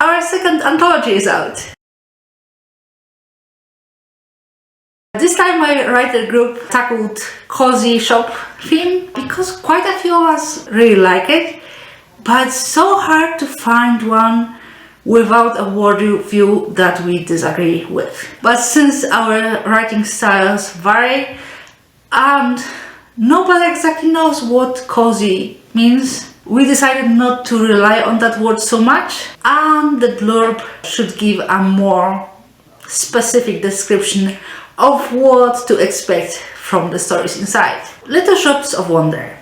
our second anthology is out. This time my writer group tackled cozy shop theme because quite a few of us really like it, but it's so hard to find one without a worldview that we disagree with. But since our writing styles vary and nobody exactly knows what cozy means, we decided not to rely on that word so much, and the blurb should give a more specific description of what to expect from the stories inside. Little Shops of Wonder.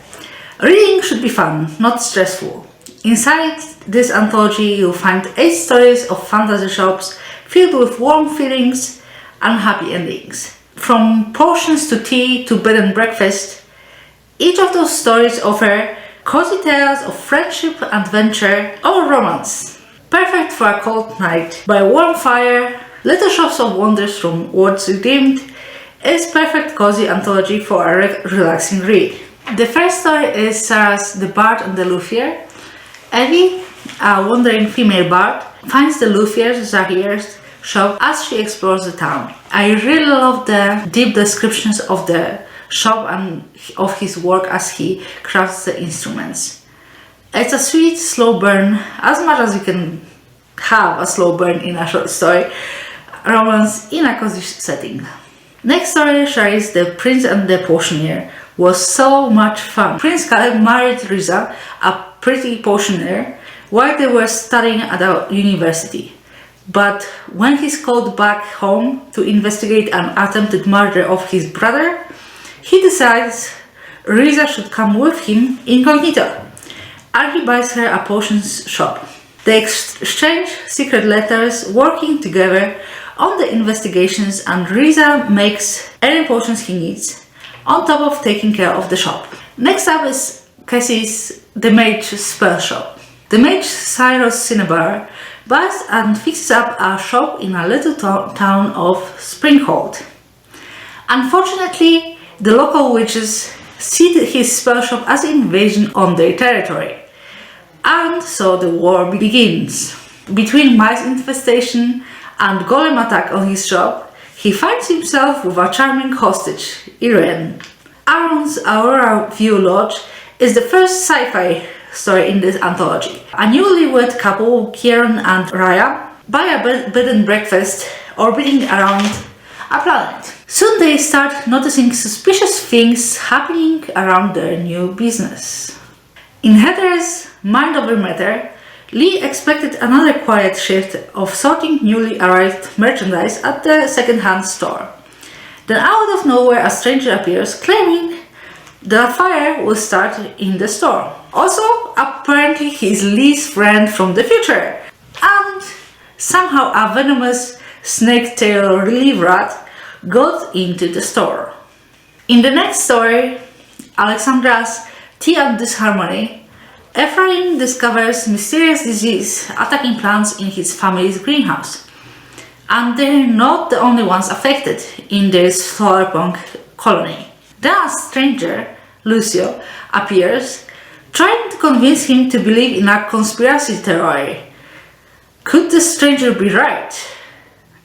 Reading should be fun, not stressful. Inside this anthology you'll find 8 stories of fantasy shops filled with warm feelings and happy endings. From potions to tea to bed and breakfast, each of those stories offer cozy tales of friendship, adventure, or romance. Perfect for a cold night by a warm fire, Little Shops of Wonders from Words Redeemed is perfect cozy anthology for a relaxing read. The first story is Sarah's The Bard and the Luthier. Evie, a wandering female bard, finds the luthier Zahir's shop as she explores the town. I really love the deep descriptions of the shop and of his work as he crafts the instruments. It's a sweet, slow burn, as much as you can have a slow burn in a short story, romance in a cozy setting. Next story, Shari's The Prince and the Potioneer, was so much fun. Prince Caleb married Riza, a pretty potioneer, while they were studying at a university. But when he's called back home to investigate an attempted murder of his brother, he decides Riza should come with him incognito, and he buys her a potions shop. They exchange secret letters, working together on the investigations, and Riza makes any potions he needs, on top of taking care of the shop. Next up is Cassie's The Mage Spell Shop. The mage Cyrus Cinnabar buys and fixes up a shop in a little town of Springhold. Unfortunately, the local witches see his spell shop as an invasion on their territory, and so the war begins. Between mice infestation and golem attack on his shop, he finds himself with a charming hostage, Irene. Aaron's Aurora View Lodge is the first sci-fi story in this anthology. A newlywed couple, Kieran and Raya, buy a bed and breakfast orbiting around a planet. Soon they start noticing suspicious things happening around their new business. In Heather's Mind Over Matter, Lee expected another quiet shift of sorting newly arrived merchandise at the second-hand store. Then out of nowhere a stranger appears, claiming the fire will start in the store. Also, apparently he's Lee's friend from the future, and somehow a venomous snake-tail relief rat got into the store. In the next story, Alexandra's Tea and Disharmony, Ephraim discovers mysterious disease attacking plants in his family's greenhouse, and they're not the only ones affected in this solarpunk colony. Then a stranger, Lucio, appears, trying to convince him to believe in a conspiracy theory. Could the stranger be right?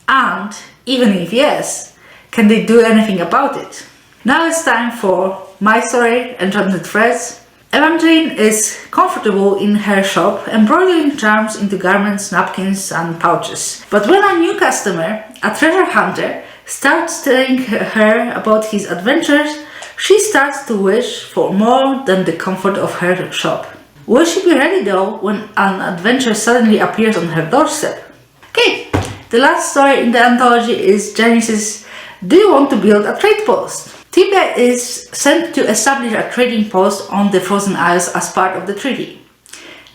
And even if yes, can they do anything about it? Now it's time for my story, Enchanted Threads. Evangeline is comfortable in her shop, embroidering charms into garments, napkins and pouches. But when a new customer, a treasure hunter, starts telling her about his adventures, she starts to wish for more than the comfort of her shop. Will she be ready though when an adventure suddenly appears on her doorstep? Okay, the last story in the anthology is Janice's Do You Want to Build a Trade Post? Tibia is sent to establish a trading post on the Frozen Isles as part of the treaty.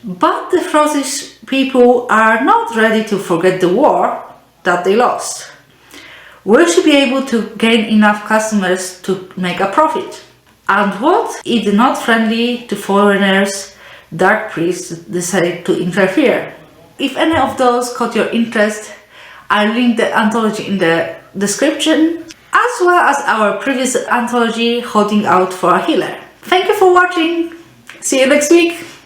But the Frozish people are not ready to forget the war that they lost. Will she be able to gain enough customers to make a profit? And what if the not friendly to foreigners dark priests decide to interfere? If any of those caught your interest, I'll link the anthology in the description, as well as our previous anthology, Holding Out for a Healer. Thank you for watching. See you next week.